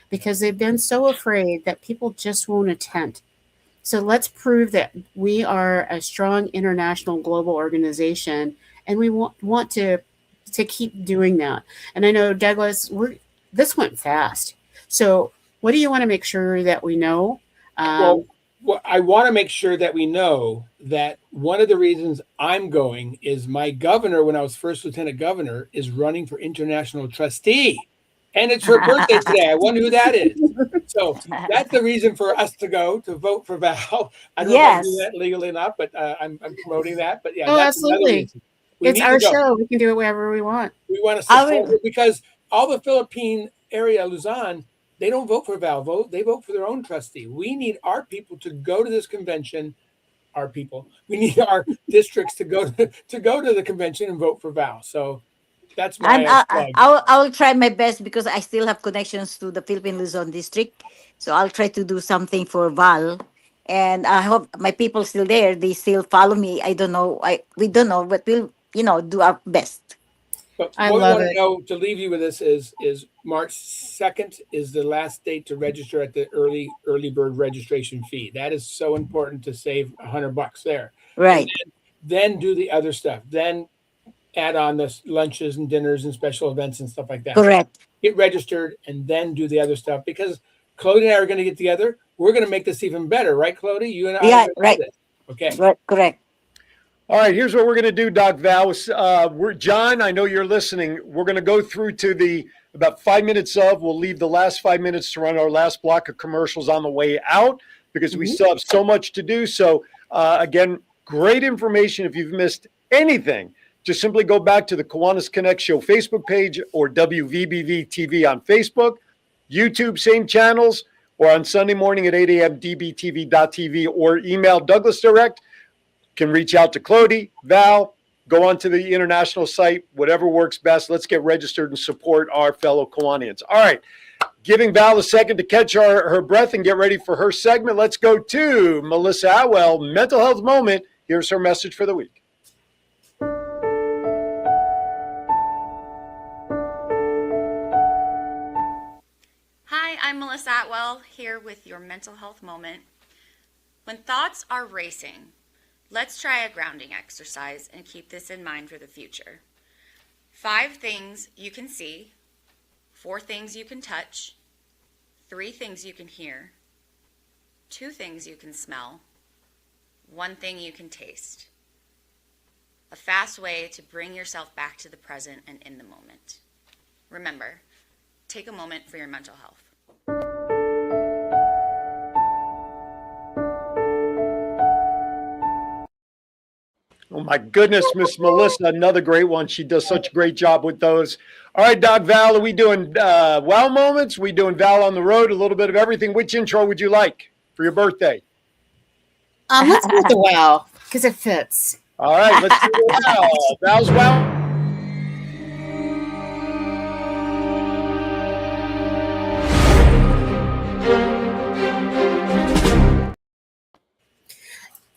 because they've been so afraid that people just won't attend. So let's prove that we are a strong international global organization, and we want to keep doing that. And I know, Douglas, this went fast. So what do you want to make sure that we know? Well, I want to make sure that we know that one of the reasons I'm going is my governor, when I was first lieutenant governor, is running for international trustee. And it's her birthday today. I wonder who that is. So that's the reason for us to go to vote for Val. I don't know if I do that legally enough, but I'm promoting that. But yeah, that's absolutely. It's our show. We can do it wherever we want. We want to support it because all the Philippine area, Luzon, they don't vote for Val. They vote for their own trustee. We need our people to go to this convention, our people. We need our districts to go to the convention and vote for Val. So that's my plug. I'll try my best because I still have connections to the Philippine Luzon district. So I'll try to do something for Val. And I hope my people still there. They still follow me. I don't know. We don't know, but we'll do our best. But I what we love want to it. know to leave you with this is March 2nd is the last date to register at the early bird registration fee. That is so important to save $100 there. Right. And then do the other stuff. Then add on the lunches and dinners and special events and stuff like that. Correct. Get registered and then do the other stuff because Clody and I are going to get together. We're going to make this even better, right, Clody? You and I. Yeah, are gonna do right. this. Okay. Right, correct. All right, here's what we're going to do, Doc Val. John, I know you're listening. We're going to go through to about 5 minutes of. We'll leave the last 5 minutes to run our last block of commercials on the way out because we still have so much to do. So, again, great information. If you've missed anything, just simply go back to the Kiwanis Connects Show Facebook page or WWDB TV on Facebook, YouTube, same channels, or on Sunday morning at 8 a.m. DBTV.TV or email Douglas Direct. Can reach out to Clody, Val, go onto the international site, whatever works best. Let's get registered and support our fellow Kiwanians. All right, giving Val a second to catch her breath and get ready for her segment. Let's go to Melissa Atwell, Mental Health Moment. Here's her message for the week. Hi, I'm Melissa Atwell here with your Mental Health Moment. When thoughts are racing, let's try a grounding exercise and keep this in mind for the future. 5 things you can see, 4 things you can touch, 3 things you can hear, 2 things you can smell, 1 thing you can taste. A fast way to bring yourself back to the present and in the moment. Remember, take a moment for your mental health. Oh, my goodness, Miss Melissa, another great one. She does such a great job with those. All right, Doc Val, are we doing wow moments? We doing Val on the road, a little bit of everything. Which intro would you like for your birthday? Let's do the wow because it fits. All right, let's do the wow. Val's wow.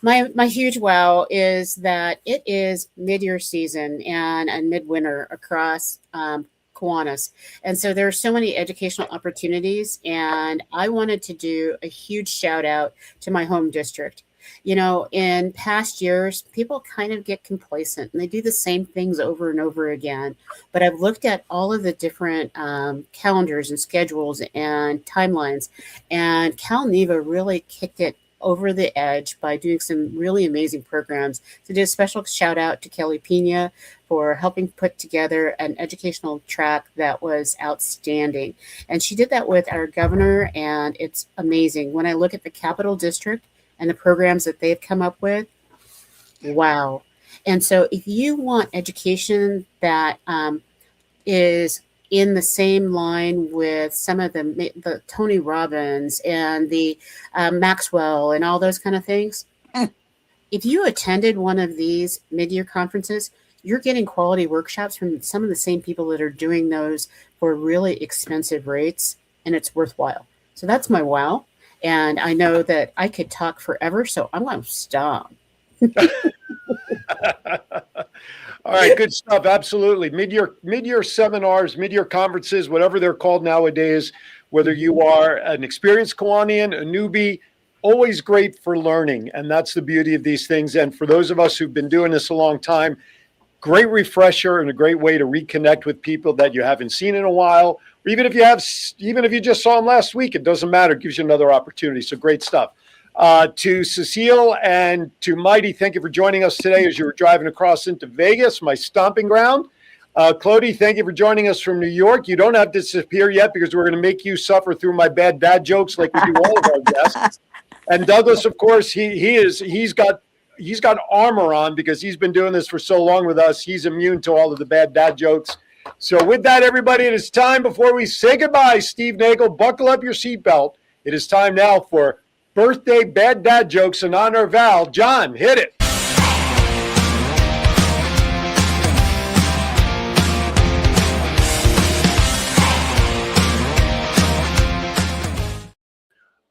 My huge wow is that it is mid-year season and midwinter across Kiwanis. And so there are so many educational opportunities, and I wanted to do a huge shout out to my home district. You know, in past years, people kind of get complacent and they do the same things over and over again. But I've looked at all of the different calendars and schedules and timelines, and Cal Neva really kicked it over the edge by doing some really amazing programs. So do a special shout out to Kelly Pena for helping put together an educational track that was outstanding. And she did that with our governor, and it's amazing. When I look at the Capital District and the programs that they've come up with, wow. And so if you want education that is in the same line with some of the Tony Robbins and the Maxwell and all those kind of things, if you attended one of these mid-year conferences, you're getting quality workshops from some of the same people that are doing those for really expensive rates, and it's worthwhile. So that's my wow. And I know that I could talk forever, so I'm going to stop. All right, good stuff. Absolutely. Mid-year seminars, mid-year conferences, whatever they're called nowadays, whether you are an experienced Kiwanian, a newbie, always great for learning. And that's the beauty of these things. And for those of us who've been doing this a long time, great refresher and a great way to reconnect with people that you haven't seen in a while. Or even if you just saw them last week, it doesn't matter. It gives you another opportunity. So great stuff. To Cecile and to Mighty, thank you for joining us today as you were driving across into Vegas, my stomping ground. Clody, thank you for joining us from New York. You don't have to disappear yet because we're going to make you suffer through my bad dad jokes like we do all of our guests. And Douglas, of course, he's got armor on because he's been doing this for so long with us. He's immune to all of the bad dad jokes. So with that, everybody, it is time before we say goodbye. Steve Nagel, buckle up your seatbelt. It is time now for birthday bad dad jokes in honor of Val. John, hit it.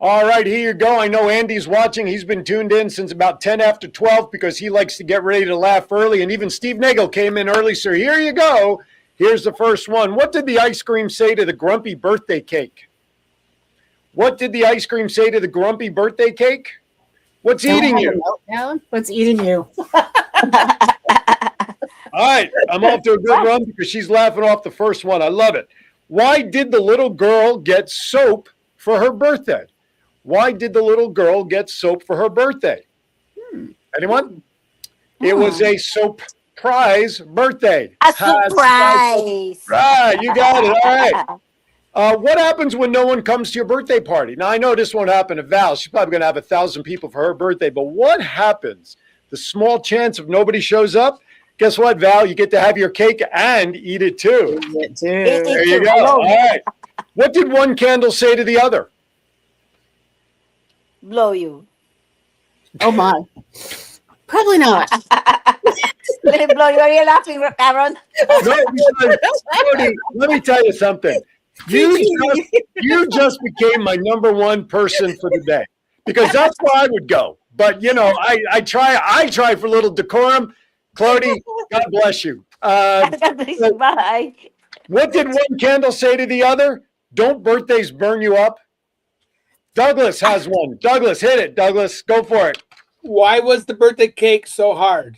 All right, here you go. I know Andy's watching. He's been tuned in since about 10 after 12 because he likes to get ready to laugh early. And even Steve Nagel came in early. So here you go. Here's the first one. What did the ice cream say to the grumpy birthday cake? What did the ice cream say to the grumpy birthday cake? What's eating you? What's eating you? All right, I'm off to a good run because she's laughing off the first one. I love it. Why did the little girl get soap for her birthday? Why did the little girl get soap for her birthday? Anyone? It was a surprise birthday. A surprise. Right, you got it. All right. What happens when no one comes to your birthday party? Now, I know this won't happen to Val. She's probably going to have 1,000 people for her birthday. But what happens? The small chance if nobody shows up, guess what, Val? You get to have your cake and eat it too. There you go. All right. What did one candle say to the other? Blow you. Oh, my. Probably not. Let it blow you. Are you laughing, Aaron? Let me tell you something. You just became my number one person for the day because that's where I would go. But you know, I try for a little decorum. Clody, God bless you. Bye. What did one candle say to the other? Don't birthdays burn you up? Douglas has one. Douglas, hit it. Douglas, go for it. Why was the birthday cake so hard?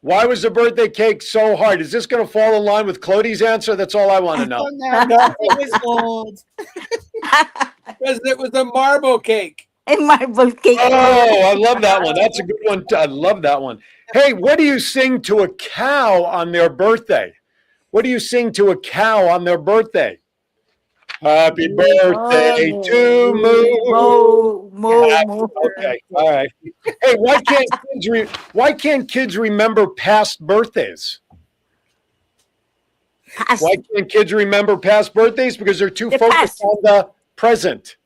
Why was the birthday cake so hard? Is this going to fall in line with Clody's answer? That's all I want to know. Oh, no, it was gold. Because it was a marble cake. A marble cake. Oh, I love that one. That's a good one. I love that one. Hey, what do you sing to a cow on their birthday? What do you sing to a cow on their birthday? Happy birthday to Moo. Moo. Okay, all right. Hey, why can't kids remember past birthdays? Why can't kids remember past birthdays? Because they're too focused on the present.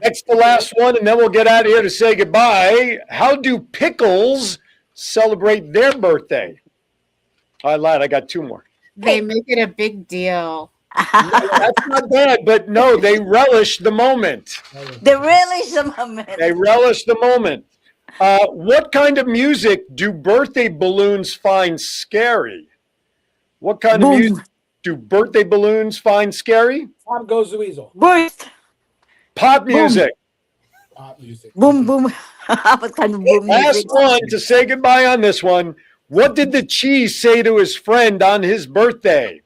That's the last one, and then we'll get out of here to say goodbye. How do pickles celebrate their birthday? I lied. I got two more. They make it a big deal. That's not bad, but no, they relish the moment. They relish the moment. They relish the moment. What kind of music do birthday balloons find scary? What kind of music do birthday balloons find scary? Pop goes the weasel. Burst. Pop music. Pop music. Boom, boom. What kind of boom Last music? one to say goodbye on this one. What did the cheese say to his friend on his birthday?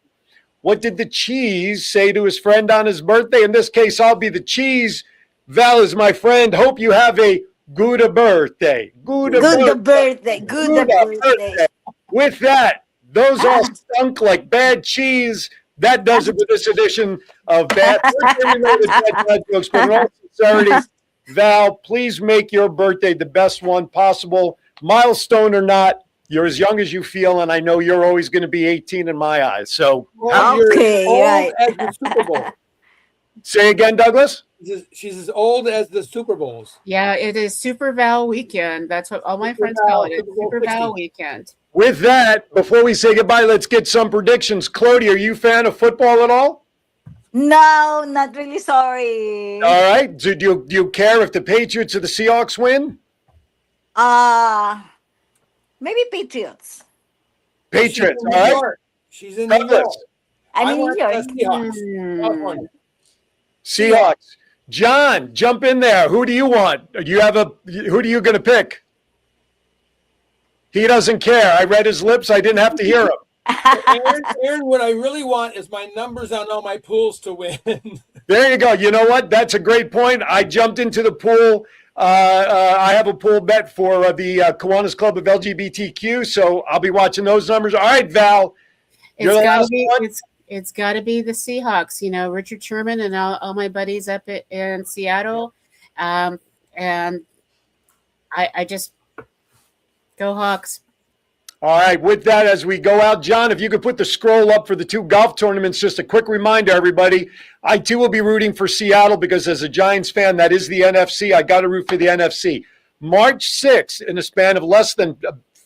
What did the cheese say to his friend on his birthday? In this case, I'll be the cheese. Val is my friend. Hope you have a good birthday. Good birthday. With that, those all stunk like bad cheese. That does it for this edition of Bad Jokes. But in all sincerity, Val, please make your birthday the best one possible. Milestone or not, you're as young as you feel, and I know you're always going to be 18 in my eyes. So, okay, right. As the Super Bowl. Say again, Douglas. She's as old as the Super Bowls. Yeah, it is Super Val weekend. That's what all my friends call it. Super Val weekend. With that, before we say goodbye, let's get some predictions. Clody, are you a fan of football at all? No, not really. Sorry. All right. Do you care if the Patriots or the Seahawks win? Maybe Patriots. Patriots, all right. She's in New York. I'm in New York. Seahawks. Seahawks. John, jump in there. Who do you want? Who are you going to pick? He doesn't care. I read his lips. I didn't have to hear him. Aaron, what I really want is my numbers on all my pools to win. There you go. You know what? That's a great point. I jumped into the pool. I have a pool bet for the Kiwanis Club of LGBTQ, so I'll be watching those numbers. All right, Val. It's got to be the Seahawks. You know, Richard Sherman and all my buddies up in Seattle, and I just go Hawks. All right, with that, as we go out, John, if you could put the scroll up for the 2 golf tournaments, just a quick reminder, everybody. I, too, will be rooting for Seattle because as a Giants fan, that is the NFC. I got to root for the NFC. March 6th, in a span of less than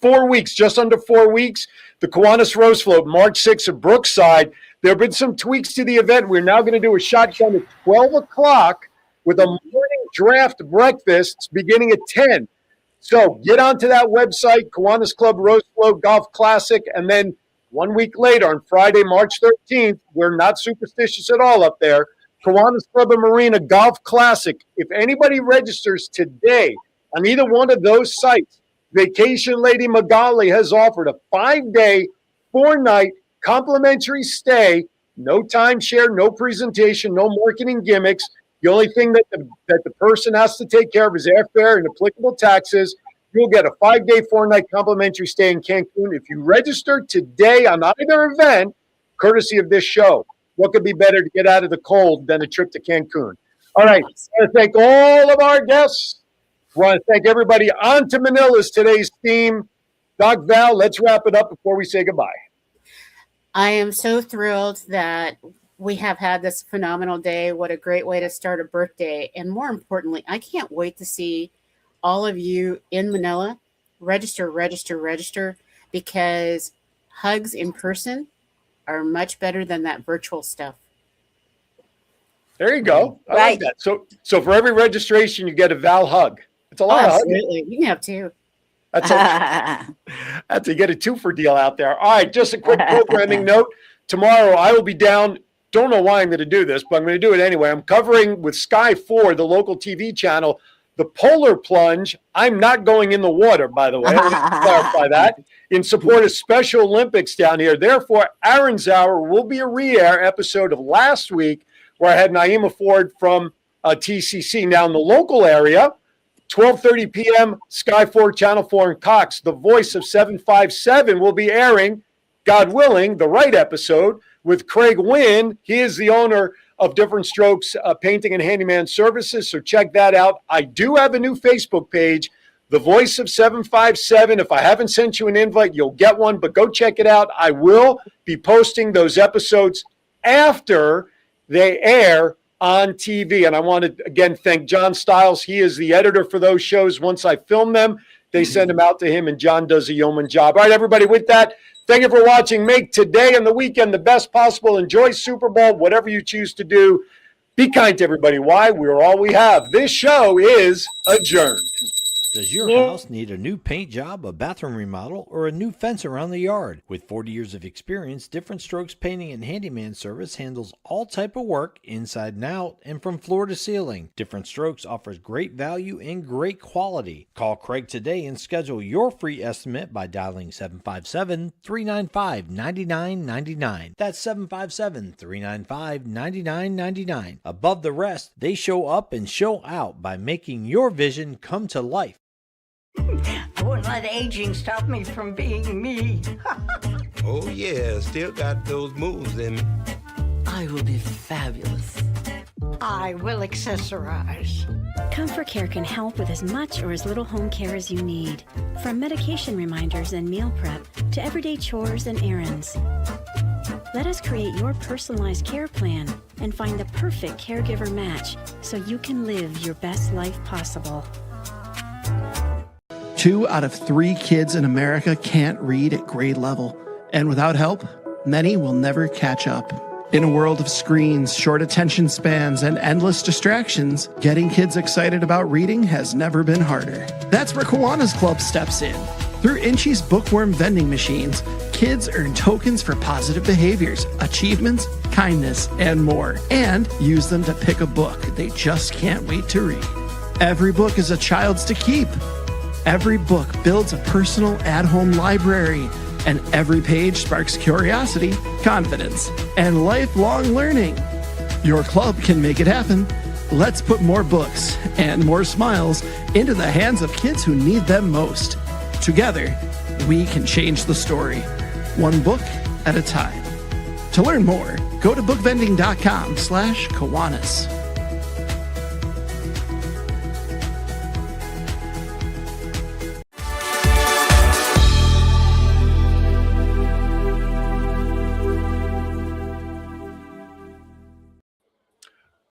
4 weeks, just under 4 weeks, the Kiwanis Rose Float, March 6th at Brookside. There have been some tweaks to the event. We're now going to do a shotgun at 12 o'clock with a morning draft breakfast beginning at 10. So get onto that website, Kiwanis Club Rose Float Golf Classic, and then 1 week later on Friday, March 13th, we're not superstitious at all up there, Kiwanis Club and Marina Golf Classic. If anybody registers today on either one of those sites, Vacation Lady Magali has offered a 5-day, 4-night complimentary stay, no timeshare, no presentation, no marketing gimmicks. The only thing that the person has to take care of is airfare and applicable taxes. You'll get a 5-day, 4-night complimentary stay in Cancun if you register today on either event, courtesy of this show. What could be better to get out of the cold than a trip to Cancun? All right. I want to thank all of our guests. I want to thank everybody. On to Manila's today's theme. Doc Val, let's wrap it up before we say goodbye. I am so thrilled that we have had this phenomenal day. What a great way to start a birthday. And more importantly, I can't wait to see all of you in Manila. Register, because hugs in person are much better than that virtual stuff. There you go. I like that. So for every registration, you get a Val hug. It's a lot of hugging. Absolutely. You can have 2. That's to get a 2-for deal out there. All right, just a quick programming note. Tomorrow I will be down. Don't know why I'm going to do this, but I'm going to do it anyway. I'm covering with Sky 4, the local TV channel, the polar plunge. I'm not going in the water, by the way. I want to clarify that. In support of Special Olympics down here. Therefore, Aaron's Hour will be a re-air episode of last week where I had Naima Ford from TCC. Now in the local area, 12:30 p.m., Sky 4, Channel 4 in Cox. The Voice of 757 will be airing, God willing, the right episode with Craig Wynn. He is the owner of Different Strokes Painting and Handyman Services, so check that out. I do have a new Facebook page, The Voice of 757. If I haven't sent you an invite, you'll get one, but go check it out. I will be posting those episodes after they air on TV. And I want to, again, thank John Stiles. He is the editor for those shows. Once I film them, they send them out to him, and John does a yeoman job. All right, everybody, with that, thank you for watching. Make today and the weekend the best possible. Enjoy Super Bowl, whatever you choose to do. Be kind to everybody. Why? We're all we have. This show is adjourned. Does your house need a new paint job, a bathroom remodel, or a new fence around the yard? With 40 years of experience, Different Strokes Painting and Handyman Service handles all type of work inside and out and from floor to ceiling. Different Strokes offers great value and great quality. Call Craig today and schedule your free estimate by dialing 757-395-9999. That's 757-395-9999. Above the rest, they show up and show out by making your vision come to life. I won't let aging stop me from being me. Oh yeah, still got those moves in me. I will be fabulous. I will accessorize. Comfort Care can help with as much or as little home care as you need. From medication reminders and meal prep to everyday chores and errands. Let us create your personalized care plan and find the perfect caregiver match so you can live your best life possible. 2 out of 3 kids in America can't read at grade level. And without help, many will never catch up. In a world of screens, short attention spans, and endless distractions, getting kids excited about reading has never been harder. That's where Kiwanis Club steps in. Through Inchy's bookworm vending machines, kids earn tokens for positive behaviors, achievements, kindness, and more, and use them to pick a book they just can't wait to read. Every book is a child's to keep. Every book builds a personal at-home library, and every page sparks curiosity, confidence, and lifelong learning. Your club can make it happen. Let's put more books and more smiles into the hands of kids who need them most. Together, we can change the story, one book at a time. To learn more, go to bookvending.com/Kiwanis.